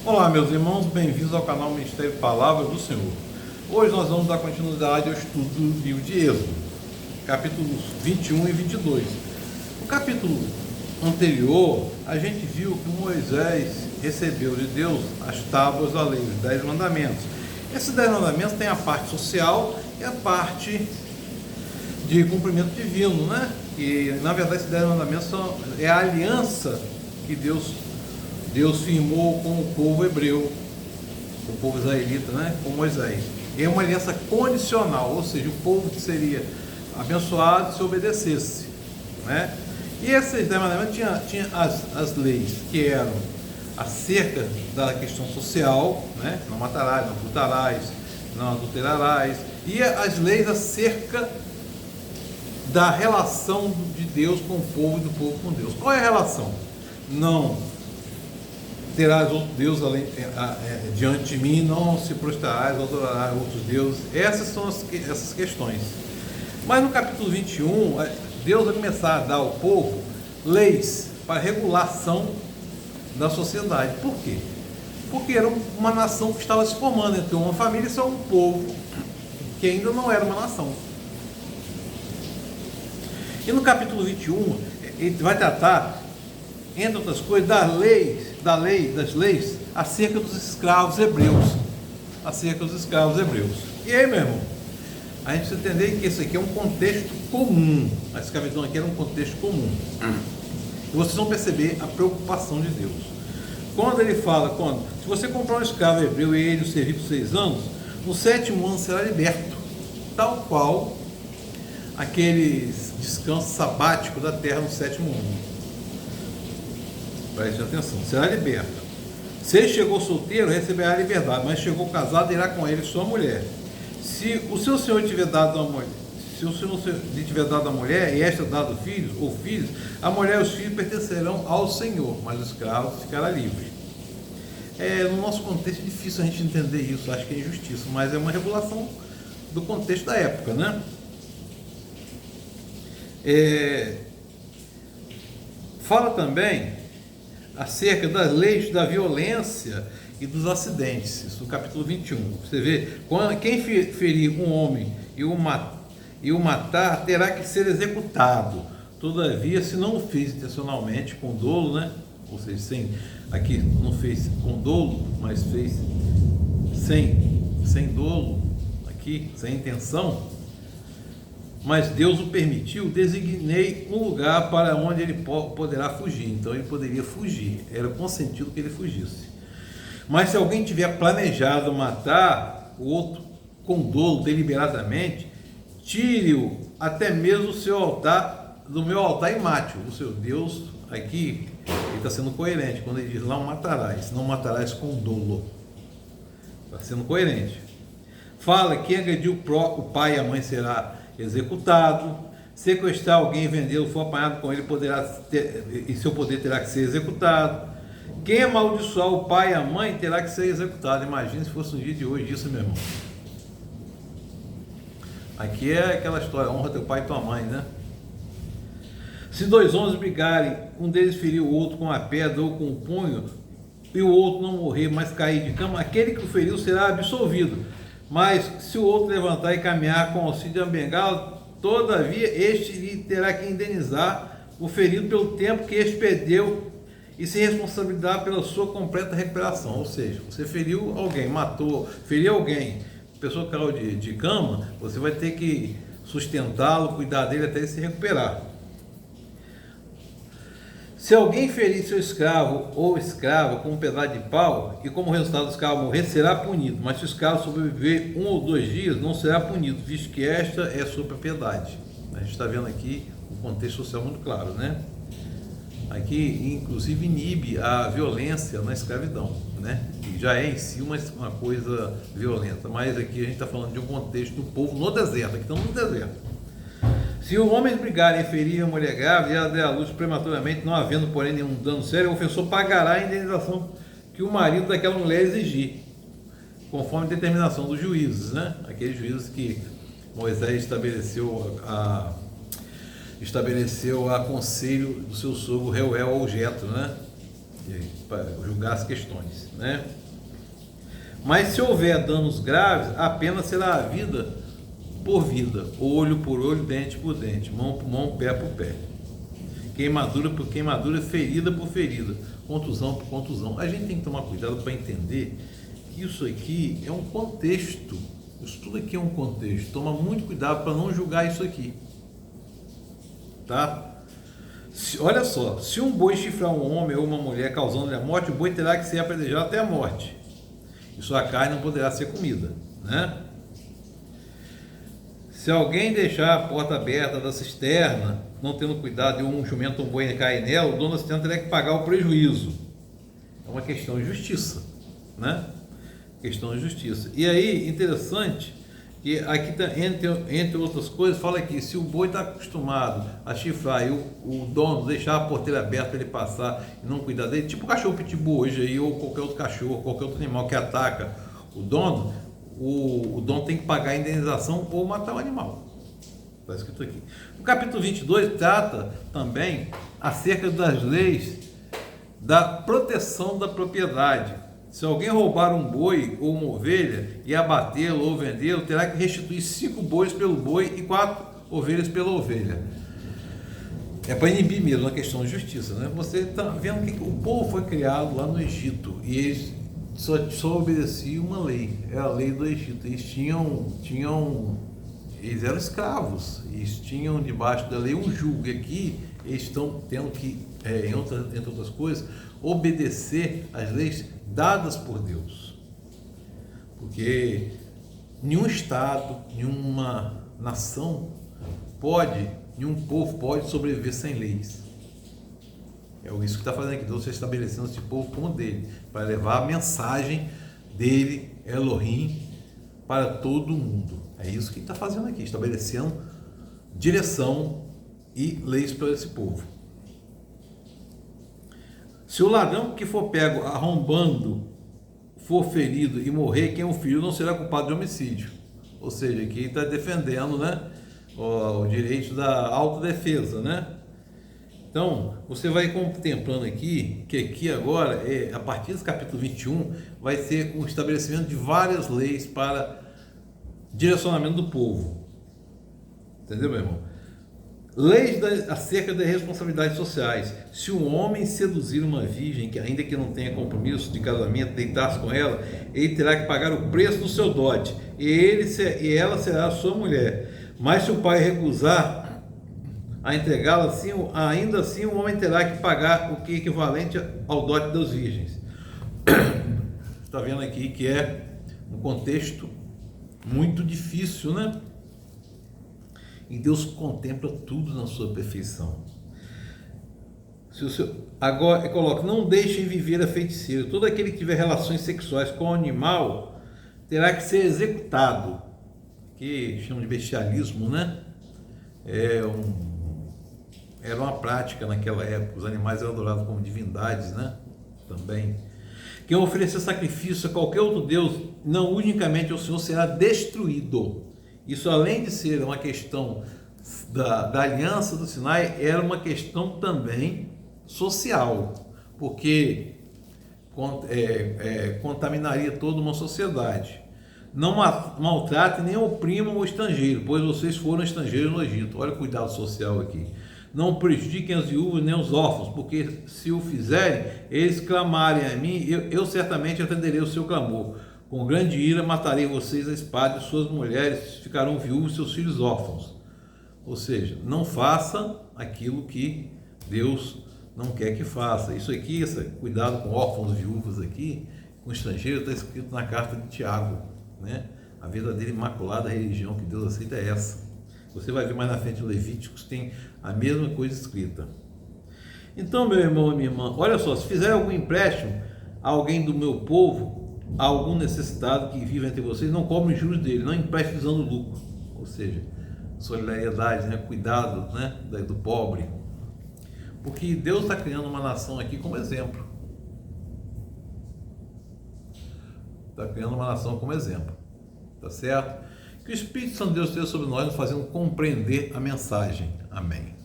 Olá, meus irmãos, bem-vindos ao canal Ministério Palavra do Senhor. Hoje nós vamos dar continuidade ao estudo do livro de Êxodo, capítulos 21 e 22. No capítulo anterior, a gente viu que Moisés recebeu de Deus as tábuas da lei, os 10 mandamentos. Esses 10 mandamentos têm a parte social e a parte de cumprimento divino, né? E, na verdade, esses 10 mandamentos é a aliança que Deus firmou com o povo hebreu, com o povo israelita, né? Com Moisés. É uma aliança condicional, ou seja, o povo que seria abençoado se obedecesse, né? E esses 10 mandamentos tinha as leis que eram acerca da questão social, né? Não matarás, não furtarás, não adulterarás, e as leis acerca da relação de Deus com o povo e do povo com Deus. Qual é a relação? Não terás outro Deus além, diante de mim, não se prostrarás, adorarás outros deuses. Essas são essas questões. Mas no capítulo 21, Deus vai começar a dar ao povo leis para regulação da sociedade. Por quê? Porque era uma nação que estava se formando, entre uma família e só um povo que ainda não era uma nação. E no capítulo 21, ele vai tratar, entre outras coisas, das leis acerca dos escravos hebreus. Acerca dos escravos hebreus. E aí, meu irmão, a gente precisa entender que isso aqui é um contexto comum. A escravidão aqui era um contexto comum. E vocês vão perceber a preocupação de Deus. Quando ele fala, se você comprar um escravo hebreu e ele o servir por 6 anos, no 7º ano será liberto, tal qual aquele descanso sabático da terra no 7º ano. Preste atenção, será liberto. Se ele chegou solteiro, receberá a liberdade, mas chegou casado, irá com ele sua mulher. Se o seu senhor tiver dado a mulher, e esta dado filhos ou filhos, a mulher e os filhos pertencerão ao Senhor, mas o escravo ficará livre. No nosso contexto é difícil a gente entender isso, acho que é injustiça, mas é uma regulação do contexto da época, né? Fala também acerca das leis da violência e dos acidentes, isso no capítulo 21. Você vê, quem ferir um homem e o matar terá que ser executado. Todavia, se não o fez intencionalmente, com dolo, né? Ou seja, aqui não fez com dolo, mas fez sem dolo, aqui, sem intenção, mas Deus o permitiu, designei um lugar para onde ele poderá fugir. Então ele poderia fugir, era consentido que ele fugisse. Mas se alguém tiver planejado matar o outro com dolo, deliberadamente, tire-o até mesmo do meu altar e mate-o. O seu Deus, aqui, ele está sendo coerente, quando ele diz, não matarás com dolo. Está sendo coerente. Fala, quem agrediu o pai e a mãe será executado. Sequestrar alguém e vendê-lo, for apanhado com ele, e seu poder terá que ser executado. Quem amaldiçoar o pai e a mãe terá que ser executado. Imagina se fosse um dia de hoje isso, meu irmão. Aqui é aquela história, honra teu pai e tua mãe, né? Se 2 homens brigarem, um deles ferir o outro com a pedra ou com o punho, e o outro não morrer, mas cair de cama, aquele que o feriu será absolvido. Mas se o outro levantar e caminhar com auxílio de uma bengala, todavia este lhe terá que indenizar o ferido pelo tempo que este perdeu e se responsabilizar pela sua completa recuperação. Ou seja, você feriu alguém, feriu alguém, a pessoa caiu de cama, você vai ter que sustentá-lo, cuidar dele até ele se recuperar. Se alguém ferir seu escravo ou escrava com um pedaço de pau e como resultado do escravo morrer, será punido, mas se o escravo sobreviver 1 ou 2 dias, não será punido, visto que esta é a sua propriedade. A gente está vendo aqui o contexto social muito claro, né? Aqui, inclusive, inibe a violência na escravidão, né? Que já é em si uma coisa violenta, mas aqui a gente está falando de um contexto do povo no deserto, aqui estamos no deserto. Se os homens brigarem e ferirem a mulher grávida e ela der à luz prematuramente, não havendo, porém, nenhum dano sério, o ofensor pagará a indenização que o marido daquela mulher exigir, conforme determinação dos juízes, né? Aqueles juízes que Moisés estabeleceu a conselho do seu sogro Reuel ou Jetro, né? para julgar as questões, né? Mas se houver danos graves, a pena será a vida por vida, olho por olho, dente por dente, mão por mão, pé por pé, queimadura por queimadura, ferida por ferida, contusão por contusão. A gente tem que tomar cuidado para entender que isso aqui é um contexto, isso tudo aqui é um contexto. Toma muito cuidado para não julgar isso aqui, tá? Olha só, se um boi chifrar um homem ou uma mulher causando-lhe a morte, o boi terá que ser apedrejado até a morte, e sua carne não poderá ser comida, né? Se alguém deixar a porta aberta da cisterna, não tendo cuidado e um jumento ou um boi cair nela, o dono da cisterna terá que pagar o prejuízo. É uma questão de justiça, né? Questão de justiça. E aí, interessante, que aqui, entre outras coisas, fala aqui, se o boi está acostumado a chifrar e o dono deixar a porteira aberta para ele passar e não cuidar dele, tipo o cachorro pitbull hoje aí, ou qualquer outro cachorro, qualquer outro animal que ataca o dono tem que pagar a indenização ou matar o animal. Está escrito aqui. No capítulo 22 trata também acerca das leis da proteção da propriedade. Se alguém roubar um boi ou uma ovelha e abatê-lo ou vendê-lo, terá que restituir 5 bois pelo boi e 4 ovelhas pela ovelha. É para inibir mesmo a questão de justiça, né? Você está vendo que o povo foi criado lá no Egito e eles só obedeciam uma lei, era a lei do Egito. Eles eles eram escravos, eles tinham debaixo da lei um jugo, e aqui eles estão tendo que, entre outras coisas, obedecer às leis dadas por Deus, porque nenhum estado, nenhuma nação nenhum povo pode sobreviver sem leis. É isso que está fazendo aqui, Deus está estabelecendo esse povo como dele, para levar a mensagem dele, Elohim, para todo mundo. É isso que está fazendo aqui, estabelecendo direção e leis para esse povo. Se o ladrão que for pego arrombando for ferido e morrer, quem o feriu não será culpado de homicídio. Ou seja, aqui está defendendo, né, o direito da autodefesa, né? Então, você vai contemplando aqui, que aqui agora, a partir do capítulo 21, vai ser o estabelecimento de várias leis para direcionamento do povo. Entendeu, meu irmão? Leis acerca das responsabilidades sociais. Se um homem seduzir uma virgem, que ainda que não tenha compromisso de casamento, deitar-se com ela, ele terá que pagar o preço do seu dote, e ela será a sua mulher. Mas se o pai recusar a entregá-la, assim, ainda assim o homem terá que pagar o que é equivalente ao dote das virgens. Está vendo aqui que é um contexto muito difícil, né? E Deus contempla tudo na sua perfeição. Agora coloca, não deixem viver a feiticeira. Todo aquele que tiver relações sexuais com o animal terá que ser executado, que chamam de bestialismo, né? Era uma prática naquela época. Os animais eram adorados como divindades, né? Também. Quem oferecer sacrifício a qualquer outro Deus, não unicamente ao Senhor, será destruído. Isso, além de ser uma questão da aliança do Sinai, era uma questão também social, porque contaminaria toda uma sociedade. Não maltrate nem oprimam o estrangeiro, pois vocês foram estrangeiros no Egito. Olha o cuidado social aqui. Não prejudiquem as viúvas nem os órfãos, porque se o fizerem, eles clamarem a mim, eu certamente atenderei o seu clamor. Com grande ira matarei vocês a espada, e suas mulheres ficarão viúvas e seus filhos órfãos. Ou seja, não faça aquilo que Deus não quer que faça. Isso aqui, cuidado com órfãos, viúvas aqui, com estrangeiros, está escrito na carta de Tiago, né? A verdadeira imaculada religião que Deus aceita é essa. Você vai ver mais na frente em Levíticos, tem a mesma coisa escrita. Então, meu irmão e minha irmã, olha só, se fizer algum empréstimo a alguém do meu povo, a algum necessitado que vive entre vocês, não cobrem juros dele, não empreste visando lucro. Ou seja, solidariedade, né? Cuidado, né? Do pobre. Porque Deus está criando uma nação aqui como exemplo. Está criando uma nação como exemplo. Tá certo? Que o Espírito Santo de Deus esteja sobre nós, nos fazendo compreender a mensagem. Amém.